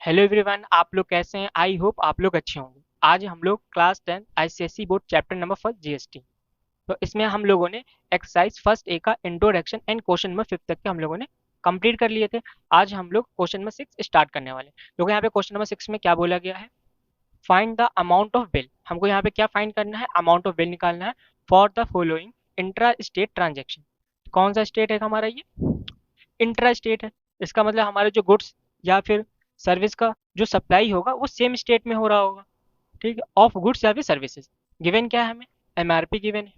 Hello everyone, आप लोग कैसे हैं? आई होप आप लोग अच्छे होंगे। आज हम लोग class 10 ICSE board chapter number first GST. तो इसमें हम लोगों ने एक्सरसाइज फर्स्ट ए का इंट्रोडक्शन एंड क्वेश्चन नंबर 5 तक के हम लोगों ने कंप्लीट कर लिए थे। आज हम लोग क्वेश्चन नंबर 6 स्टार्ट करने वाले हैं। देखो यहाँ पे क्वेश्चन नंबर 6 में क्या बोला गया है। Find the amount of bill. हमको यहाँ पे क्या फाइंड करना है? अमाउंट ऑफ बिल निकालना है for the following intra state transaction. कौन सा स्टेट है हमारा? ये इंट्रा स्टेट है। इसका मतलब हमारे जो गुड्स या फिर सर्विस का जो सप्लाई होगा वो सेम स्टेट में हो रहा होगा। ठीक है, ऑफ गुड्स या फिर सर्विसेज। गिवन क्या है हमें? एमआरपी गिवन है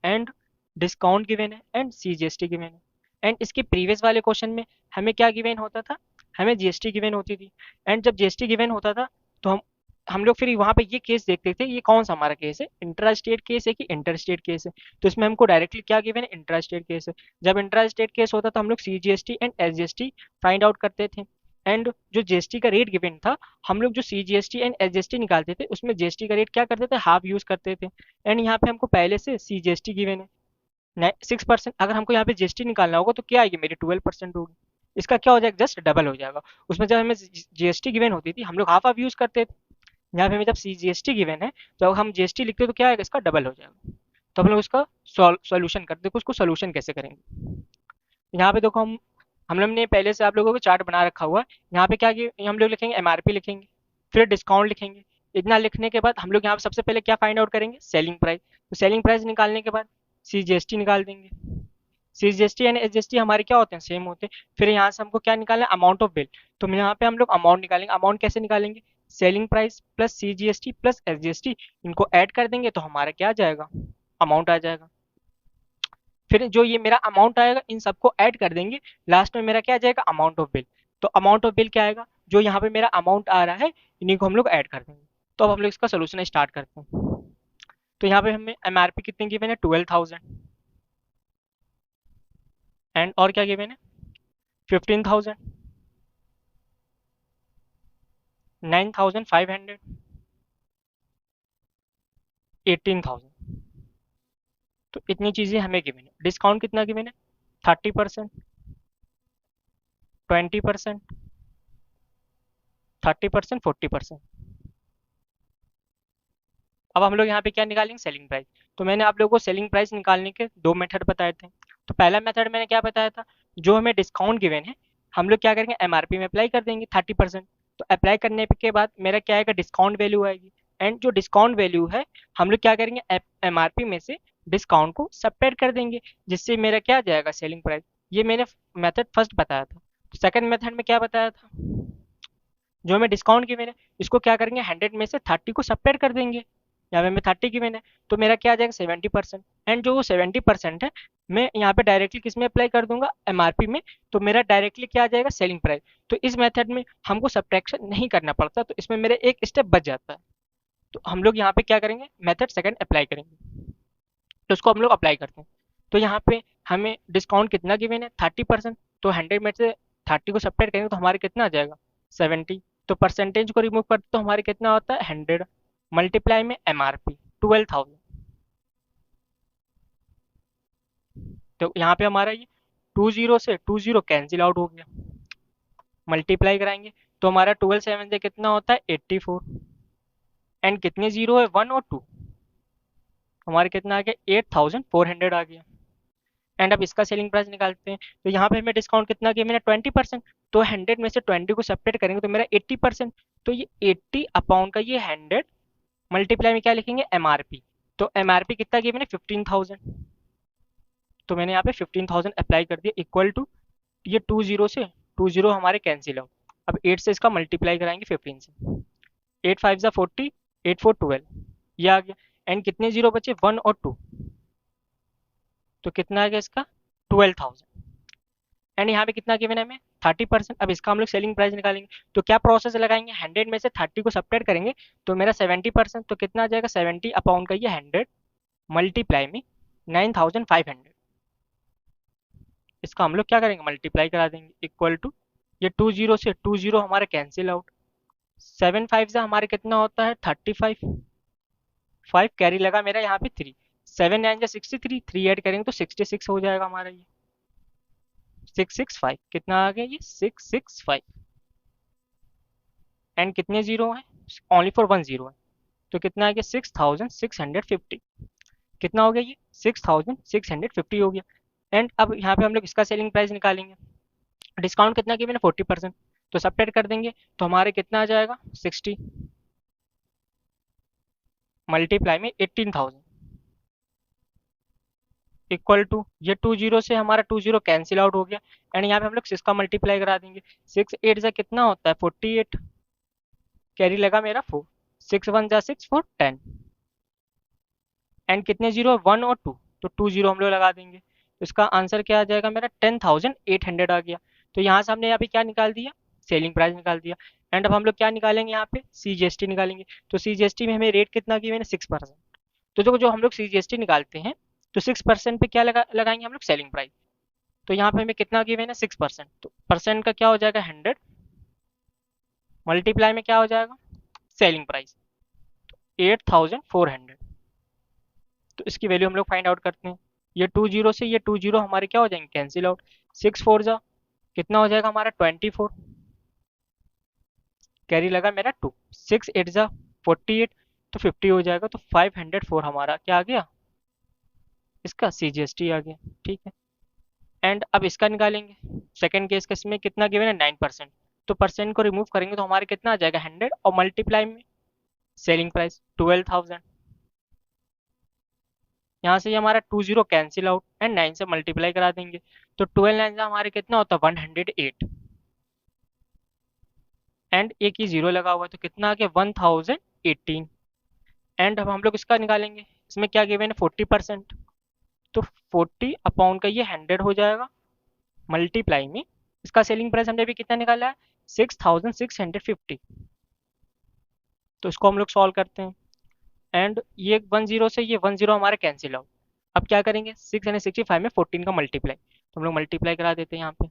एंड डिस्काउंट गिवन है एंड सीजीएसटी गिवन है। एंड इसके प्रीवियस वाले क्वेश्चन में हमें क्या गिवन होता था? हमें जीएसटी गिवन होती थी। एंड जब जीएसटी गिवन होता था तो हम लोग फिर वहां पे ये केस देखते थे, ये कौन सा हमारा केस है, इंट्रा स्टेट केस है कि इंटर स्टेट केस है। तो इसमें हमको डायरेक्टली क्या गिवन है? इंट्रा स्टेट केस है। जब इंट्रा स्टेट केस होता था हम लोग CGST and SGST find out करते थे। एंड जो जीएसटी का रेट गिवन था, हम लोग जो सीजीएसटी एंड एसजीएसटी निकालते थे उसमें जीएसटी का रेट क्या करते थे? हाफ यूज करते थे। एंड यहाँ पे हमको पहले से सीजीएसटी गिवन है 6%। अगर हमको यहाँ पे जीएसटी निकालना होगा तो क्या आएगी? मेरी 12% होगी। इसका क्या हो जाएगा? जस्ट डबल हो जाएगा। उसमें जब हमें जीएसटी गिवन होती थी हम लोग हाफ हाफ यूज करते थे। यहाँ पे हमें जब जीएसटी गिवन है तो अगर हम जीएसटी लिखते हैं तो क्या आएगा? इसका डबल हो जाएगा। तो हम लोग इसका सॉल्यूशन करते, देखो उसको सॉल्यूशन कैसे करेंगे। यहाँ पे देखो हम लोग ने पहले से आप लोगों को चार्ट बना रखा हुआ है। यहाँ पे क्या हम लोग लिखेंगे? एमआरपी लिखेंगे, फिर डिस्काउंट लिखेंगे। इतना लिखने के बाद हम लोग यहाँ पे सबसे पहले क्या फाइंड आउट करेंगे? Selling price. तो सेलिंग प्राइस निकालने के बाद सीजीएसटी निकाल देंगे। सीजीएसटी एंड एसजीएसटी हमारे क्या होते हैं? सेम होते हैं। फिर यहाँ से हमको क्या निकालना है? Amount of bill. तो यहाँ पे हम लोग अमाउंट निकालेंगे। अमाउंट कैसे निकालेंगे? Selling price plus CGST plus SGST, इनको ऐड कर देंगे तो हमारा क्या आ जाएगा? अमाउंट आ जाएगा। फिर जो ये मेरा अमाउंट आएगा इन सबको ऐड कर देंगे, लास्ट में मेरा क्या आ जाएगा? Amount of bill. तो अमाउंट ऑफ बिल क्या आएगा? जो यहाँ पे मेरा अमाउंट आ रहा है इन्हीं को हम लोग ऐड कर देंगे। तो अब हम लोग इसका सोल्यूशन स्टार्ट करते हैं। तो यहाँ पे हमें एमआरपी कितने गिवन है? 12,000। एंड और क्या गिवन है? 15,000, 9,500, 18,000। तो इतनी चीजें हमें गिवन है। डिस्काउंट कितना गिवन है? 30%, 20%, 30%, 40%। अब हम लोग यहाँ पे क्या निकालेंगे? Selling price. तो मैंने आप लोगों को सेलिंग प्राइस निकालने के दो मेथड बताए थे। तो पहला मेथड मैंने क्या बताया था? जो हमें डिस्काउंट गिवन है हम लोग क्या करेंगे? एमआरपी में अप्लाई कर देंगे 30%। तो अप्लाई करने के बाद मेरा क्या आएगा? डिस्काउंट वैल्यू आएगी। एंड जो डिस्काउंट वैल्यू है हम लोग क्या करेंगे? एमआरपी में से डिस्काउंट को सबट्रैक्ट कर देंगे, जिससे मेरा क्या आ जाएगा? Selling price. ये मैंने मेथड फर्स्ट बताया था। तो सेकंड मेथड में क्या बताया था? जो हमें डिस्काउंट गिवन है इसको क्या करेंगे? 100 में से 30 को सबट्रैक्ट कर देंगे। यहाँ पे हमें 30 गिवन है तो मेरा क्या आ जाएगा? 70%। एंड जो 70% है मैं यहाँ पे डायरेक्टली किस में अप्लाई कर दूंगा? एमआरपी में। तो मेरा डायरेक्टली क्या आ जाएगा? Selling price. तो इस मेथड में हमको सब्ट्रैक्शन नहीं करना पड़ता, तो इसमें मेरा एक स्टेप बच जाता है। तो हम लोग यहाँ पे क्या करेंगे? मेथड सेकंड अप्लाई करेंगे। तो उसको हम लोग अप्लाई करते हैं। तो यहाँ पे हमें डिस्काउंट कितना गिवन है? 30%। तो 100 में से 30 को सब्ट्रैक्ट करेंगे तो हमारे कितना आ जाएगा? 70। तो परसेंटेज को रिमूव करते तो हमारे कितना होता है? 100 मल्टीप्लाई में एमआरपी 12,000। तो यहाँ पे हमारा ये 20 से 20 कैंसिल आउट हो गया। मल्टीप्लाई कराएंगे तो हमारा 12 7 से कितना होता है? 84। एंड कितने जीरो है? 1 और 2। हमारे कितना आ गया? 8,400 आ गया। एंड अब इसका सेलिंग प्राइस निकालते हैं। तो यहाँ पे हमें डिस्काउंट कितना किया? मैंने 20%। तो 100 में से 20 को सेपरेट करेंगे तो मेरा 80%। तो ये 80 अपॉन का ये 100 मल्टीप्लाई में क्या लिखेंगे? एमआरपी। तो एमआरपी कितना किया मैंने? 15,000। तो मैंने यहाँ पे 15,000 अप्लाई कर दिया इक्वल टू ये 20 से 20 हमारे कैंसिल हो। अब 8 से इसका मल्टीप्लाई कराएंगे 15 से। 8 5 जा 40, 8 4 12, ये आ गया। एंड कितने जीरो बचे? 1 और 2। तो कितना आ गया इसका? 12,000। एंड यहाँ पे कितना गिवन है हमें? 30%। अब इसका हम लोग सेलिंग प्राइस निकालेंगे। तो क्या प्रोसेस लगाएंगे? 100 में से 30 को सब्ट्रैक्ट करेंगे तो मेरा 70%। तो कितना आ जाएगा? 70 अपॉन का ये 100 मल्टीप्लाई में 9,500। इसका हम लोग क्या करेंगे? मल्टीप्लाई करा देंगे इक्वल टू ये 20 से 20 हमारे कैंसिल आउट। 7 5 से हमारे कितना होता है? 35। 5 कैरी लगा मेरा यहाँ पे 3। 7 9 जा 63, 3 ऐड करेंगे तो 66 हो जाएगा हमारा ये। 665 कितना आ गया? ये 665। एंड कितने जीरो हैं, ओनली फॉर वन जीरो है। तो कितना आ गया 6650। कितना हो गया ये 6650 हो गया। एंड अब यहाँ पे हम लोग इसका सेलिंग प्राइस निकालेंगे। डिस्काउंट कितना किया मैंने 40%। तो सब्ट्रैक्ट कर देंगे तो हमारे कितना आ जाएगा 60 मल्टीप्लाई में 18,000 इक्वल टू ये टू जीरो से हमारा टू जीरो कैंसिल आउट हो गया। एंड यहाँ पे हम लोग सिक्स का मल्टीप्लाई करा देंगे। सिक्स एट जा कितना होता है 48, कैरी लगा मेरा 4, सिक्स वन जा सिक्स फोर 10। एंड कितने जीरो वन और टू, तो टू जीरो हम लोग लगा देंगे। तो इसका आंसर क्या आ जाएगा मेरा 10,800 आ गया। तो यहाँ से हमने यहाँ पे क्या निकाल दिया, सेलिंग प्राइस निकाल दिया। एंड अब हम लोग क्या निकालेंगे यहाँ पे CGST निकालेंगे। तो CGST में हमें रेट कितना किया मैंने 6%। तो जो जो हम लोग CGST निकालते हैं तो 6% पे क्या लगाएंगे हम लोग सेलिंग प्राइस। तो यहाँ पे हमें कितना किया मैंने 6%, तो परसेंट का क्या हो जाएगा 100, मल्टीप्लाई में क्या हो जाएगा सेलिंग प्राइस 8,400। तो इसकी वैल्यू हम लोग फाइंड आउट करते हैं। ये टू जीरो से ये टू जीरो हमारे क्या हो जाएंगे कैंसिल आउट। सिक्स फोर जा कितना हो जाएगा हमारा 24, कैरी लगा मेरा टू, सिक्स एट जा 48, तो 50 हो जाएगा। तो 504 हमारा क्या आ गया, इसका CGST आ गया। ठीक है। एंड अब इसका निकालेंगे सेकंड केस का। इसमें कितना गिवन है 9%। तो परसेंट को रिमूव करेंगे तो हमारे कितना आ जाएगा 100 और मल्टीप्लाई में सेलिंग प्राइस 12,000। यहाँ से ये हमारा two zero cancel out and 9 से मल्टीप्लाई करा देंगे। तो 12 9 से हमारे कितना होता है 108। एंड एक ही जीरो लगा हुआ है तो कितना आ गया 1018। एंड अब हम लोग इसका निकालेंगे। इसमें क्या गिवन है 40%। तो 40 अपॉन का ये 100 हो जाएगा मल्टीप्लाई में इसका सेलिंग प्राइस हमने भी कितना निकाला है 6,650। तो इसको हम लोग सॉल्व करते हैं। एंड ये वन जीरो से ये वन जीरो हमारे कैंसिल आउट। अब क्या करेंगे 665 में 14 का मल्टीप्लाई, तो हम लोग मल्टीप्लाई करा देते हैं यहाँ पे।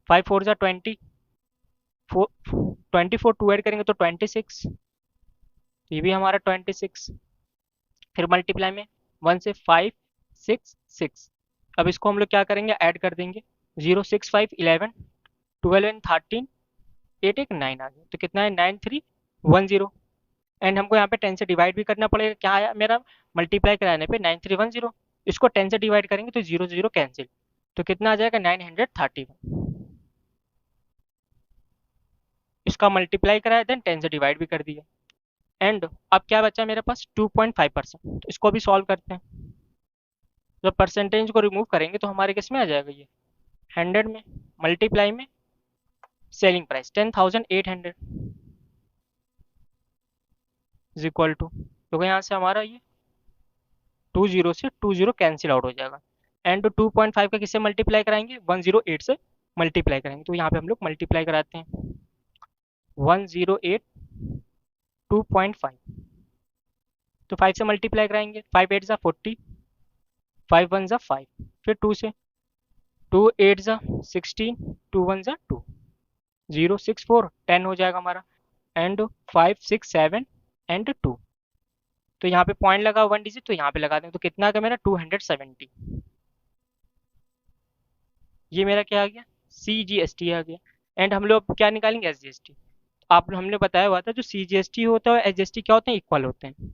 5 फोर जा 20, 24 टू ऐड करेंगे तो 26, ये भी हमारा 26। फिर मल्टीप्लाई में 1 से 5 6 6। अब इसको हम लोग क्या करेंगे ऐड कर देंगे। 0 6 5 11 12 एंड 13 8 एक 9 आ गया। तो कितना है 9310। एंड हमको यहाँ पे 10 से डिवाइड भी करना पड़ेगा। क्या आया मेरा मल्टीप्लाई कराने पे 9310। इसको 10 से डिवाइड करेंगे तो जीरो जीरो कैंसिल। तो कितना आ जाएगा 931। इसका मल्टीप्लाई कराया देन 10 से डिवाइड भी कर दिया। एंड अब क्या बचा मेरे पास 2.5%। तो इसको भी सॉल्व करते हैं। जब परसेंटेज को रिमूव करेंगे तो हमारे किस में आ जाएगा ये 100 में मल्टीप्लाई में selling price 10,800 is equal to, क्योंकि यहाँ से हमारा ये टू जीरो से टू जीरो कैंसिल आउट हो जाएगा। एंड 2.5 का किससे मल्टीप्लाई कराएंगे 108 से मल्टीप्लाई करेंगे। तो यहाँ पे हम लोग मल्टीप्लाई कराते हैं 108 2.5। तो 5 से मल्टीप्लाई कराएंगे 5 8 जा 40, 5 1 जा 5, फिर 2 से 2 8 जा 16, 2 1 जा 2, 0 6 4 10 हो जाएगा हमारा। And 5 6 7 and 2। तो यहाँ पे पॉइंट लगा वन डिजिट तो यहाँ पे लगा देंगे। तो कितना आ गया मेरा 270। ये मेरा क्या आ गया CGST आ गया। एंड हम लोग क्या निकालेंगे SGST। आप हमने बताया हुआ था जो CGST होता है SGST क्या होते हैं इक्वल होते हैं।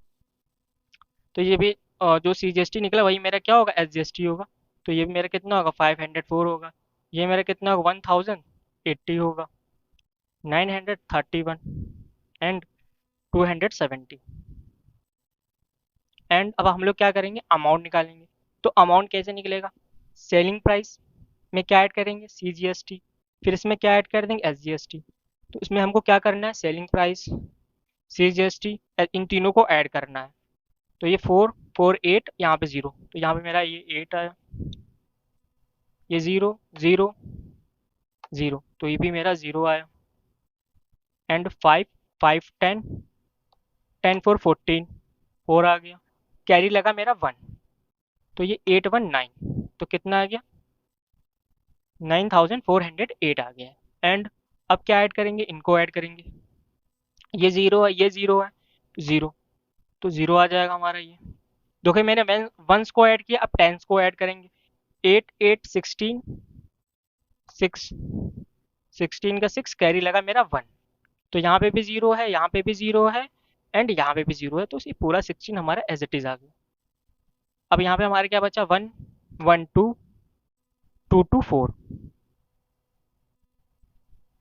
तो ये भी जो CGST निकला वही मेरा क्या होगा SGST होगा। तो ये मेरा कितना होगा 504 होगा। ये मेरा कितना होगा 1080 होगा, 931 एंड 270। एंड अब हम लोग क्या करेंगे अमाउंट निकालेंगे। तो अमाउंट कैसे निकलेगा सेलिंग प्राइस में क्या ऐड करेंगे CGST, फिर इसमें क्या ऐड कर देंगे SGST। तो इसमें हमको क्या करना है सेलिंग प्राइस CGST इन तीनों को ऐड करना है। तो ये 4 4 8 यहाँ पे 0, तो यहाँ पे मेरा ये 8 आया, ये 0 0 0, तो ये भी मेरा 0 आया। एंड 5 5 10 10 4 14 4 आ गया, कैरी लगा मेरा 1, तो ये 819, तो कितना आ गया 9408 आ गया। एंड अब क्या ऐड करेंगे इनको ऐड करेंगे। ये 0 है ये 0 है तो 0, तो 0 आ जाएगा हमारा ये। देखो मैंने वंस को ऐड किया, अब टेंस को ऐड करेंगे। 8 8 16 6 16 का 6 कैरी लगा मेरा 1। तो यहाँ पे भी जीरो है, यहाँ पे भी जीरो है, एंड यहाँ पे भी जीरो है, तो ये पूरा 16 हमारा एज इट इज आ गया। अब यहाँ पे हमारे क्या बचा, 1 1 2 2 2 4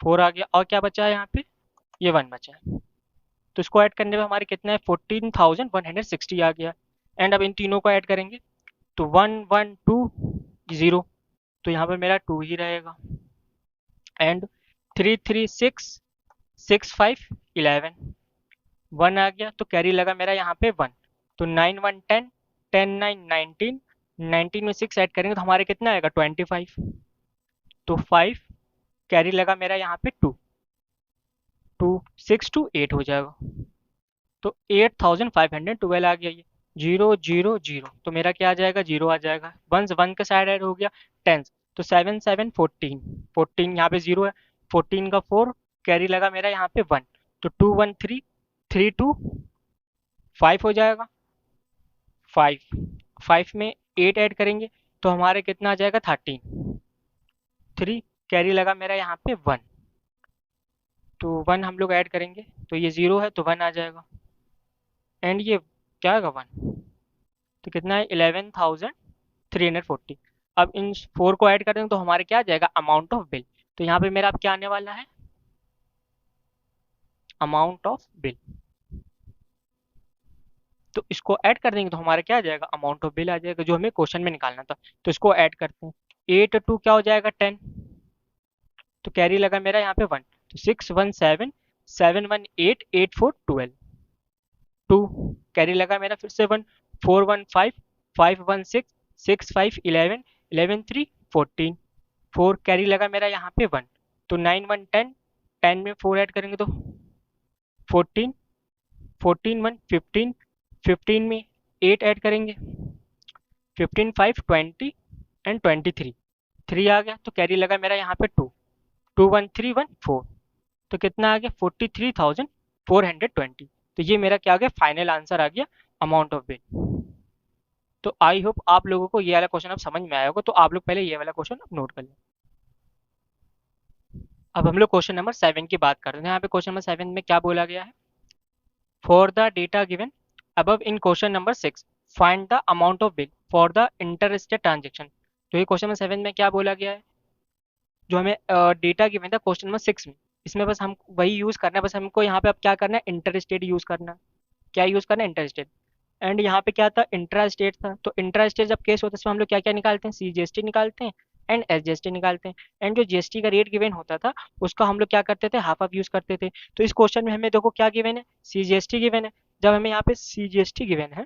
4 आ गया, और क्या बचा है यहाँ पे, ये 1 बचा है। तो इसको ऐड करने पे हमारे कितना है, 14,160 आ गया। एंड अब इन तीनों को ऐड करेंगे तो 1 1 2 0, तो यहाँ पे मेरा 2 ही रहेगा। एंड 3 3 6 6 5 11 1 आ गया, तो कैरी लगा मेरा यहाँ पे 1। तो 9 1 10 10 9 19 19 में 6 ऐड करेंगे तो हमारे कितना आएगा, 25। तो 5 कैरी लगा मेरा यहाँ पे 2 2 6 2 8 हो जाएगा। तो 8512 आ गया, ये 0 0 0, तो मेरा क्या आ जाएगा, 0 आ जाएगा। वन वन का साइड ऐड हो गया, टेंस, तो 7 7 14 14, यहाँ पे 0 है, 14 का 4 कैरी लगा मेरा यहाँ पे 1, तो 2 1 3 3 2 5 हो जाएगा। 5 5 में 8 ऐड करेंगे तो हमारे कितना आ जाएगा, 13। 3 कैरी लगा मेरा यहाँ पे 1, तो 1 हम लोग ऐड करेंगे तो ये 0 है तो 1 आ जाएगा। एंड ये क्या आएगा, 1, तो कितना है, 11,340। अब इन 4 को ऐड कर देंगे तो हमारे क्या आ जाएगा, अमाउंट ऑफ बिल। तो यहाँ पे मेरा अब क्या आने वाला है, अमाउंट ऑफ बिल। तो इसको ऐड कर देंगे तो हमारा क्या आ जाएगा, अमाउंट ऑफ बिल आ जाएगा, जो हमें क्वेश्चन में निकालना था। तो इसको ऐड करते हैं, 8 2 क्या हो जाएगा, 10, तो कैरी लगा मेरा यहाँ पे 1, तो 6 1 7 7 1 8 8 4 12 2 कैरी लगा मेरा फिर से 1, 4 1 5 5 1 6 6 5 11 11 3 14 4 कैरी लगा मेरा यहाँ पे 1, तो 9 1 10 10 में 4 ऐड करेंगे तो 14 14 1 15 15 में 8 ऐड करेंगे, 15 5 20 एंड 23 3 आ गया, तो कैरी लगा मेरा यहाँ पे 2 2 1 3 1 4, तो कितना आ गया, 43,420। तो ये मेरा क्या आ गया, फाइनल आंसर आ गया, अमाउंट ऑफ बिल। तो आई होप आप लोगों को ये वाला क्वेश्चन अब समझ में आया होगा, तो आप लोग पहले ये वाला क्वेश्चन अब नोट कर लें। अब हम लोग क्वेश्चन नंबर 7 की बात करते हैं। यहाँ पे क्वेश्चन नंबर 7 में क्या बोला गया है, for the data given above in question number 6 find the amount of bill for the interstate transaction. तो ये क्वेश्चन नंबर 7 में क्या बोला गया है, जो हमें डेटा गिवन था क्वेश्चन नंबर 6 में, इसमें बस हम वही यूज करना है, बस हमको यहाँ पे अब क्या करना है, इंटरस्टेट यूज करना है। क्या यूज करना है, इंटरस्टेट। एंड यहाँ पे क्या था, इंट्रा स्टेट था, तो इंट्रा स्टेट जब केस होता है इसमें हम लोग क्या क्या निकालते हैं, सीजीएसटी निकालते हैं एंड एसजीएसटी निकालते हैं। एंड जो जीएसटी का रेट गिवन होता था उसका हम लोग क्या करते थे, हाफ ऑफ यूज करते थे। तो इस क्वेश्चन में हमें देखो क्या गिवन है, सीजीएसटी गिवन है। जब हमें यहाँ पे सीजीएसटी गिवन है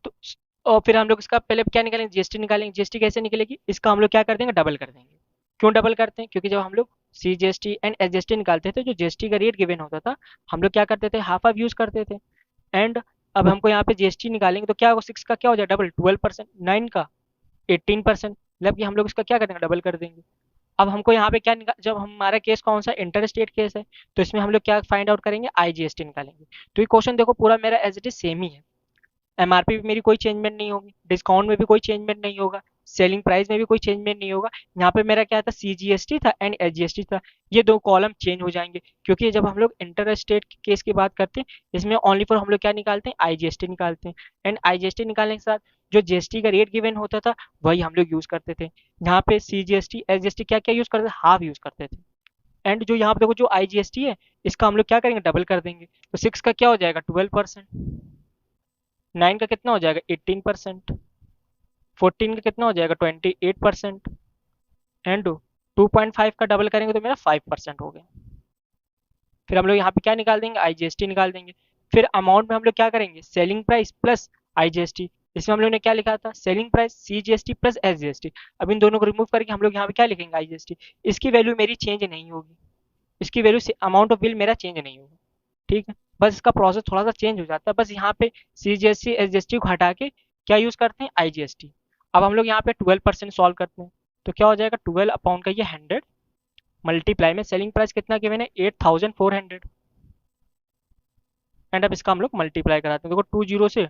तो और फिर हम लोग इसका पहले क्या निकालेंगे, जीएसटी निकालेंगे। जीएसटी कैसे निकलेगी, इसका हम लोग क्या कर देंगे, डबल कर देंगे। क्यों डबल करते हैं, क्योंकि जब हम लोग सीजीएसटी एंड एसजीएसटी निकालते थे, जो जीएसटी का रेट गिवन होता था हम लोग क्या करते थे, हाफ ऑफ यूज करते थे। एंड अब हमको यहाँ पे जीएसटी निकालेंगे तो क्या होगा, 6 का क्या हो जाएगा, डबल 12%, 9 का 18%, मतलब कि हम लोग इसका क्या करेंगे, डबल कर देंगे। अब हमको यहाँ पे क्या निकाल, जब हमारा केस कौन सा, इंटर स्टेट केस है, तो इसमें हम लोग क्या फाइंड आउट करेंगे, आईजीएसटी निकालेंगे। तो ये क्वेश्चन देखो पूरा मेरा एज इट इज सेम ही है। एमआरपी में मेरी कोई चेंजमेंट नहीं होगी, डिस्काउंट में भी कोई चेंजमेंट नहीं होगा, सेलिंग प्राइस में भी कोई चेंजमेंट नहीं होगा। यहाँ पे मेरा क्या था, सीजीएसटी था एंड एसजीएसटी था, ये दो कॉलम चेंज हो जाएंगे, क्योंकि जब हम लोग इंटर स्टेट केस की बात करते हैं इसमें ओनली फॉर हम लोग क्या निकालते हैं, आईजीएसटी निकालते हैं। एंड आईजीएसटी निकालने के साथ जो जीएसटी का रेट गिवन होता था वही हम लोग यूज करते थे। यहाँ पे सीजीएसटी एसजीएसटी क्या क्या यूज करते थे, हाफ यूज करते थे। एंड जो यहाँ पे देखो जो आईजीएसटी है इसका हम लोग क्या करेंगे, डबल कर देंगे। तो 6 का क्या हो जाएगा, 12%, 9 का कितना हो जाएगा, 18%, 14 का कितना हो जाएगा, 28%, एंड 2.5 का डबल करेंगे तो मेरा 5% हो गया। फिर हम लोग यहाँ पे क्या निकाल देंगे, आईजीएसटी निकाल देंगे। फिर अमाउंट में हम लोग क्या करेंगे, सेलिंग प्राइस प्लस आईजीएसटी। इसमें हम लोग ने क्या लिखा था, selling price CGST plus SGST. अब इन दोनों को रिमूव करके हम लोग यहाँ पे क्या लिखेंगे, आईजीएसटी। इसकी वैल्यू मेरी चेंज नहीं होगी, इसकी वैल्यू से अमाउंट ऑफ बिल मेरा चेंज नहीं होगा, ठीक है। बस इसका प्रोसेस थोड़ा सा चेंज हो जाता है, बस यहाँ पे सीजीएसटी एसजीएसटी को हटा के क्या यूज करते हैं, आईजीएसटी। अब हम लोग यहाँ पे 12% सॉल्व करते हैं तो क्या हो जाएगा, 12 अपॉन का ये 100 मल्टीप्लाई में सेलिंग प्राइस कितना गिवन है, 8400। एंड अब इसका हम लोग मल्टीप्लाई कराते हैं, देखो 2 जीरो से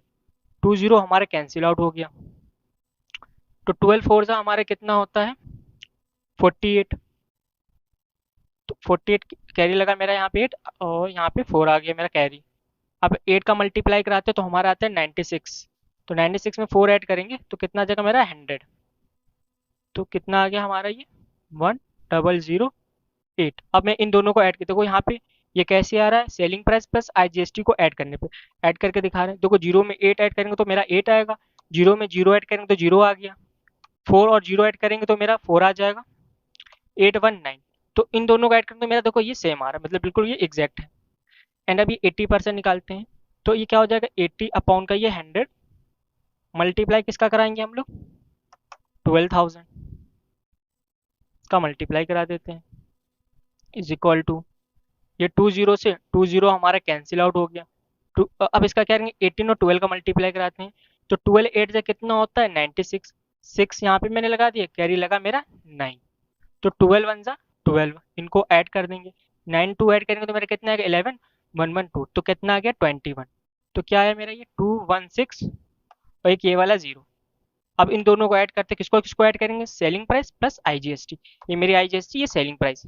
2 जीरो हमारे कैंसिल आउट हो गया, तो 12 फोर सा हमारे कितना होता है, 48। 48 कैरी लगा मेरा यहाँ पे 8 और यहाँ पे 4 आ गया मेरा कैरी। अब 8 का मल्टीप्लाई कराते हैं तो हमारा आता है 96। तो 96 में 4 ऐड करेंगे तो कितना आ जाएगा मेरा 100। तो कितना आ गया हमारा ये 1008। अब मैं इन दोनों को ऐड कर, देखो यहाँ पे ये कैसे आ रहा है, सेलिंग प्राइस प्लस आईजीएसटी को ऐड करने पे ऐड करके दिखा रहे हैं। देखो जीरो में 8 ऐड करेंगे तो मेरा 8 आएगा, जीरो में जीरो ऐड करेंगे तो जीरो आ गया, 4 और जीरो ऐड करेंगे तो मेरा 4 आ जाएगा, 819। तो इन दोनों को ऐड करेंगे तो मेरा देखो ये सेम आ रहा है, मतलब बिल्कुल ये एग्जैक्ट है। एंड अभी 80% निकालते हैं तो ये क्या हो जाएगा, 80 अपॉन का ये 100 मल्टीप्लाई किसका कराएंगे हम लोग, 12,000 का मल्टीप्लाई करा देते हैं, इज इक्वल टू ये 20 से 20 हमारा कैंसिल आउट हो गया। अब इसका क्या करेंगे, 18 और 12 का मल्टीप्लाई कराते हैं। तो 12 8 से कितना होता है 96, 6 यहाँ पे मैंने लगा दिया, कैरी लगा मेरा 9। तो 12 वन जा 12, इनको ऐड कर देंगे, 9 2 ऐड करेंगे तो मेरा कितना आएगा 11, 112 तो कितना आ गया 21। तो क्या है मेरा ये 216 और एक ये वाला 0। अब इन दोनों को ऐड करते, किसको किसको ऐड करेंगे, सेलिंग प्राइस प्लस आईजीएसटी। ये मेरी आईजीएसटी, ये सेलिंग प्राइस।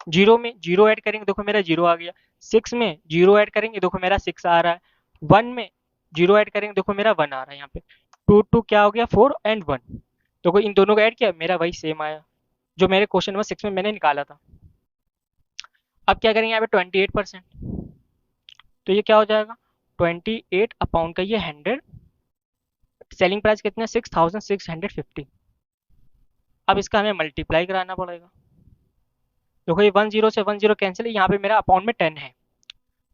जीरो में जीरो ऐड करेंगे, देखो मेरा जीरो आ गया। 6 में जीरो ऐड करेंगे, देखो मेरा 6 आ रहा है। 1 में जीरो ऐड करेंगे, देखो मेरा 1 आ रहा है यहाँ पे। 2 2 क्या हो गया 4 एंड 1। देखो इन दोनों को ऐड किया, मेरा वही सेम आया जो मेरे क्वेश्चन नंबर 6 में मैंने निकाला था। अब क्या करेंगे यहाँ पे 28%, तो ये क्या हो जाएगा 28 अपॉन का ये 100, सेलिंग प्राइस कितना है 6650। अब इसका हमें मल्टीप्लाई कराना पड़ेगा। देखो ये 10 से 10 कैंसिल है, यहाँ पे मेरा अकाउंट में 10 है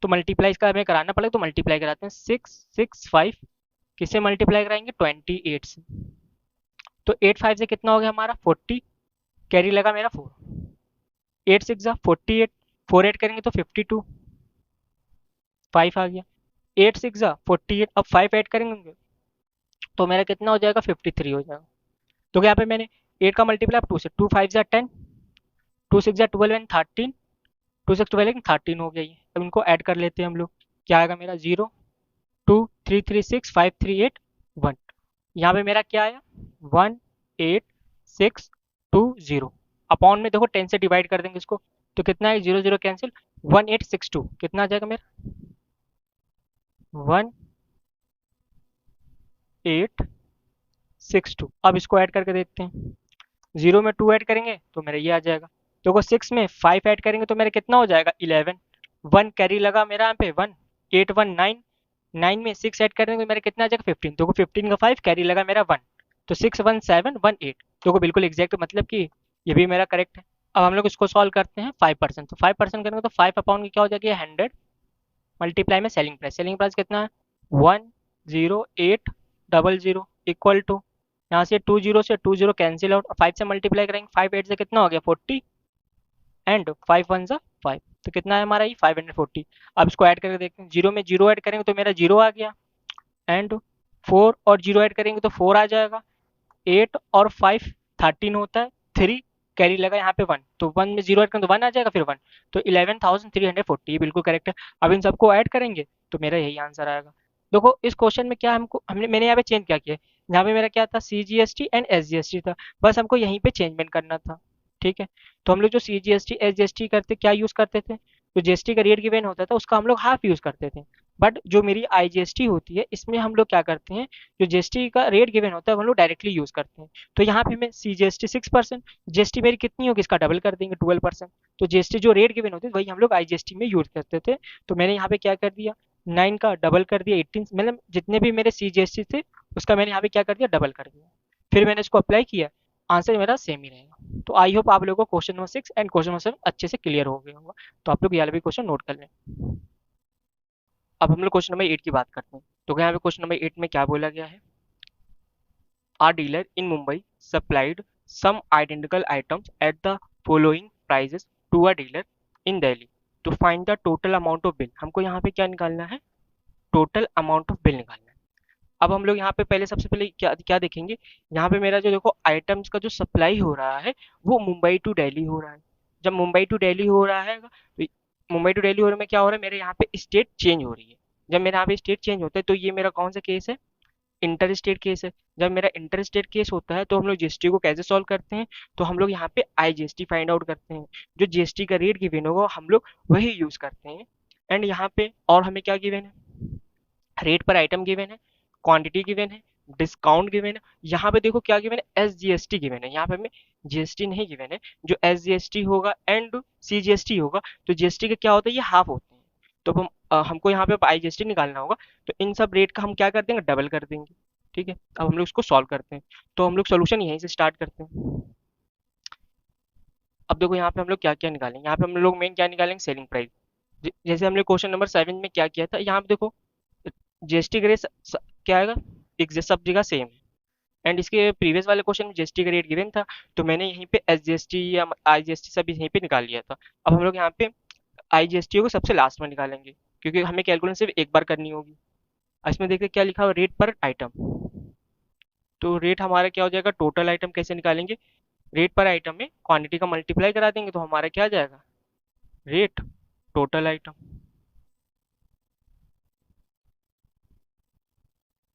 तो मल्टीप्लाई इसका हमें कराना पड़ेगा। तो मल्टीप्लाई कराते हैं 665, किससे मल्टीप्लाई कराएंगे 28 से। तो 8 5 से कितना हो गया हमारा 40, कैरी लगा मेरा 4, 8 6 जा 48, 4 8 करेंगे तो 52, 5 आ गया। 8 6 जा 48, अब 5 ऐड करेंगे तो मेरा कितना हो जाएगा 53 हो जाएगा। तो यहाँ पे मैंने 8 का मल्टीप्लाई 2 से, 2 5 जा 10, 2 6 जा 12 एंड 13, 2 6 12 13 हो गया ये। अब इनको ऐड कर लेते हैं हम लोग, क्या आएगा मेरा 0 2 3 3 6 5 3 8 1। यहाँ पे मेरा क्या आया 18620 अपॉन में देखो 10 से डिवाइड कर देंगे इसको तो कितना है 0 0 कैंसिल, 1862 कितना आ जाएगा मेरा 1862। अब इसको ऐड करके देखते हैं, 0 में 2 ऐड करेंगे तो मेरा ये आ जाएगा। देखो 6 में 5 ऐड करेंगे तो मेरा कितना हो जाएगा 11, 1 कैरी लगा मेरा यहाँ पे 1, 8 1 9, 9 में 6 ऐड करेंगे तो मेरा कितना आ जाएगा 15। देखो 15 का 5 कैरी लगा मेरा 1, तो 6 1 7 1 8। देखो बिल्कुल एग्जैक्ट, मतलब कि ये भी मेरा करेक्ट है। अब हम लोग इसको सॉल्व करते हैं 5%, तो 5% करेंगे तो 5 अपॉन की क्या हो जाएगी 100 मल्टीप्लाई में सेलिंग प्राइस, सेलिंग प्राइस कितना है 10800 इक्वल टू, यहाँ से 20 से 20 कैंसिल आउट, 5 से मल्टीप्लाई करेंगे, 5 8 से कितना हो गया 40 एंड 5 1 जा 5, तो कितना है हमारा ये 540। अब इसको ऐड करके देखते हैं, 0 में 0 ऐड करेंगे तो मेरा 0 आ गया एंड 4 और 0 ऐड करेंगे तो 4 आ जाएगा, 8 और 5 13 होता है, 3 कैरी लगा यहाँ पे 1, तो 1 में 0 ऐड करेंगे तो 1 आ जाएगा फिर 1, तो 11,340 ये बिल्कुल करेक्ट है। अब इन सबको ऐड करेंगे तो मेरा यही आंसर आएगा। देखो इस क्वेश्चन में क्या हमको मैंने यहाँ पे चेंज क्या किया, यहाँ पे मेरा क्या था CGST एंड SGST था, बस हमको यहीं पे चेंजमेंट करना था। ठीक है, तो हम लोग जो CGST SGST करते क्या यूज़ करते थे, जो जीएसटी का रेट गिवन होता था उसका हम लोग हाफ यूज़ करते थे। बट जो मेरी IGST होती है इसमें हम लोग क्या करते हैं, जो जीएसटी का रेट गिवन होता है हम लोग डायरेक्टली यूज़ करते हैं। तो यहाँ पे मैं CGST 6%, जीएसटी मेरी कितनी होगी इसका डबल कर देंगे 12%। तो जीएसटी जो रेट गिवन होती है वही हम लोग IGST में यूज़ करते थे। तो मैंने यहाँ पे क्या कर दिया 9 का डबल कर दिया 18, मतलब जितने भी मेरे CGST थे उसका मैंने यहाँ पे क्या कर दिया डबल कर दिया, फिर मैंने इसको अप्लाई किया, आंसर मेरा सेम ही रहेगा। तो आई होप आप लोगों को question number 6 and question number 7 अच्छे से क्लियर हो गया होगा। तो आप लोग ये वाला भी क्वेश्चन नोट कर लें। अब हम लोग क्वेश्चन नंबर 8 की बात करते हैं। तो यहाँ पे क्वेश्चन नंबर 8 में क्या बोला गया है, a dealer in Mumbai supplied some identical items at the following prices to a dealer in Delhi to find the total amount of bill. हमको यहाँ पे क्या निकालना है, टोटल अमाउंट ऑफ बिल निकालना है। अब हम लोग यहाँ पे पहले सबसे पहले क्या क्या देखेंगे, यहाँ पे मेरा जो देखो आइटम्स का जो सप्लाई हो रहा है वो मुंबई टू दिल्ली हो रहा है। जब मुंबई टू दिल्ली हो रहा है तो मुंबई टू दिल्ली होने में क्या हो रहा है, मेरे यहाँ पे स्टेट चेंज हो रही है। जब मेरे यहाँ पे स्टेट चेंज होता है तो ये मेरा कौन सा केस है, इंटर स्टेट केस है। जब मेरा इंटर स्टेट केस होता है तो हम लोग जीएसटी को कैसे सॉल्व करते हैं, तो हम लोग यहाँ पे आईजीएसटी फाइंड आउट करते हैं। जो जीएसटी का रेट गिवन होगा हम लोग वही यूज करते हैं। एंड यहाँ पे और हमें क्या गिवन है, रेट पर आइटम गिवन है, क्वांटिटी गिवन है, डिस्काउंट गिवन है। यहाँ पे देखो क्या गिवन है, एस जीएसटी गिवन है। यहाँ पे हमें जीएसटी नहीं गिवन है। जो एस जीएसटी होगा एंड सी जीएसटी होगा, तो जीएसटी का क्या होता है, ये हाफ होते हैं। तो अब हमको यहाँ पे आई जीएसटी निकालना होगा, तो इन सब रेट का हम क्या कर देंगे, डबल कर देंगे। ठीक है, अब हम लोग इसको सॉल्व करते हैं। तो हम लोग सोल्यूशन यहीं से स्टार्ट करते हैं। अब देखो यहाँ पे हम लोग क्या क्या निकालेंगे, यहाँ पे हम लोग मेन क्या निकालेंगे, सेलिंग प्राइस। जैसे हमने क्वेश्चन नंबर 7 में क्या किया था, यहाँ पे देखो जीएसटी का रेट क्या आएगा, एग्जैक्ट सब जगह सेम है। एंड इसके प्रीवियस वाले क्वेश्चन में जीएसटी का रेट गिवन था, तो मैंने यहीं पे एसजीएसटी या आईजीएसटी सब यहीं पे निकाल लिया था। अब हम लोग यहाँ पे आईजीएसटी को सबसे लास्ट में निकालेंगे, क्योंकि हमें कैलकुलेशन सिर्फ एक बार करनी होगी। इसमें देखते क्या लिखा हुआ, रेट पर आइटम। तो रेट हमारा क्या हो जाएगा, टोटल आइटम कैसे निकालेंगे, रेट पर आइटम में क्वांटिटी का मल्टीप्लाई करा देंगे, तो हमारा क्या आ जाएगा, रेट टोटल आइटम।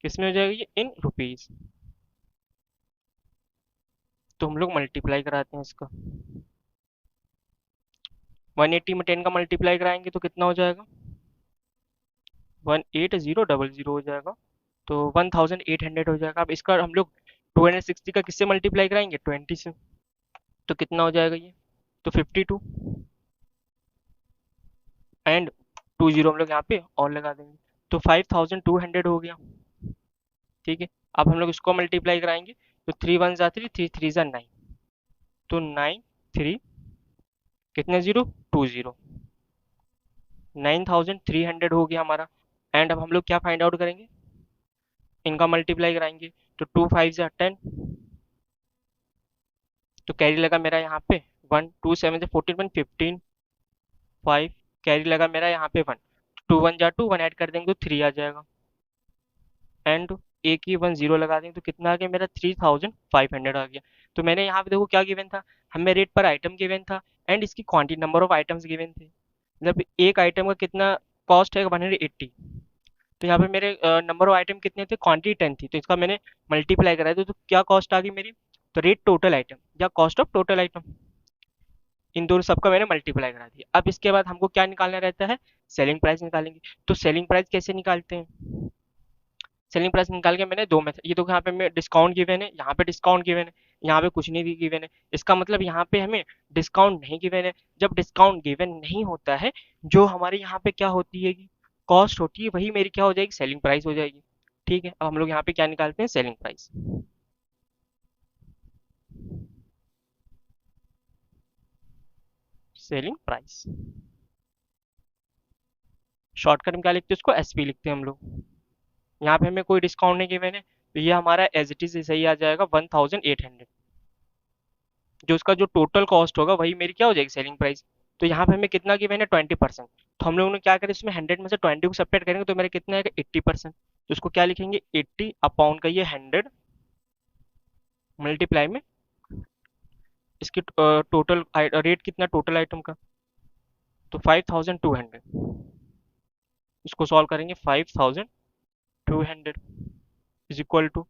किसमें हो जाएगा ये, इन रुपीज। तो हम लोग मल्टीप्लाई कराते हैं इसका, 180 में 10 का मल्टीप्लाई कराएंगे तो कितना हो जाएगा, 18000 हो जाएगा। तो 1800 हो जाएगा। अब इसका हम लोग 260 का किससे मल्टीप्लाई कराएंगे, 20 से। तो कितना हो जाएगा ये, तो 52 एंड 20 हम लोग यहाँ पे और लगा देंगे, तो 5200 हो गया। ठीक है, अब हम लोग इसको मल्टीप्लाई कराएंगे, तो 3 1 जा 3, 3 3 जा 9, तो 9 3 कितने जीरो, 20, 9300 हो गया हमारा। एंड अब हम लोग क्या फाइंड आउट करेंगे, इनका मल्टीप्लाई कराएंगे, तो 2 5 जा 10, तो कैरी लगा मेरा यहाँ पे 1, 2 7 से 14 1 15, 5 कैरी लगा मेरा यहाँ पे 1, 2 1 जा 2, 1 ऐड कर देंगे तो 3 आ जाएगा। एंड एक ही 1 0 लगा देंगे तो कितना आ गया मेरा, 3500 आ गया। तो मैंने यहाँ पे देखो क्या गिवन था, हमें रेट पर आइटम गिवन था एंड इसकी quantity number of items given थे। मतलब एक आइटम का कितना कॉस्ट है, 180। तो यहाँ पे मेरे नंबर ऑफ आइटम कितने थे, क्वांटिटी 10 थी, तो इसका मैंने मल्टीप्लाई कराया तो क्या कॉस्ट आ गई मेरी, तो रेट टोटल आइटम या कॉस्ट ऑफ टोटल आइटम, इन दोनों सबका मैंने मल्टीप्लाई करा दिया। अब इसके बाद हमको क्या निकालना रहता है, सेलिंग प्राइस निकालेंगे। तो सेलिंग प्राइस कैसे निकालते हैं, सेलिंग प्राइस निकाल के मैंने दो मेथड, ये तो यहाँ पे मैं डिस्काउंट गिवन है, यहाँ पे डिस्काउंट गिवन है, यहाँ पे कुछ नहीं गिवन है। इसका मतलब यहाँ पे हमें डिस्काउंट नहीं गिवन है। जब डिस्काउंट गिवन नहीं होता है, जो हमारे यहाँ पे क्या होती है, कॉस्ट होती है, वही मेरी क्या हो जाएगी, सेलिंग प्राइस हो जाएगी। ठीक है, अब हम लोग यहाँ पे क्या निकालते हैं, selling price. Selling price shortcut में क्या लिखते हैं, उसको एसपी लिखते हैं हम लोग। यहाँ पे हमें कोई डिस्काउंट नहीं गिवन है, तो ये हमारा एज इट इज सही आ जाएगा 1800। जो उसका जो टोटल कॉस्ट होगा वही मेरी क्या हो जाएगी, सेलिंग प्राइस। तो यहाँ पे हमें कितना गिवन है, 20%। तो हम लोगों ने क्या करें, इसमें 100 में से 20 को सेपरेट करेंगे तो मेरा कितना आएगा, 80%। तो उसको क्या लिखेंगे, 80 अपॉन का ये 100 मल्टीप्लाई में इसकी टोटल रेट कितना टोटल आइटम का, तो 5200। इसको सॉल्व करेंगे, 5200 इज इक्वल टू,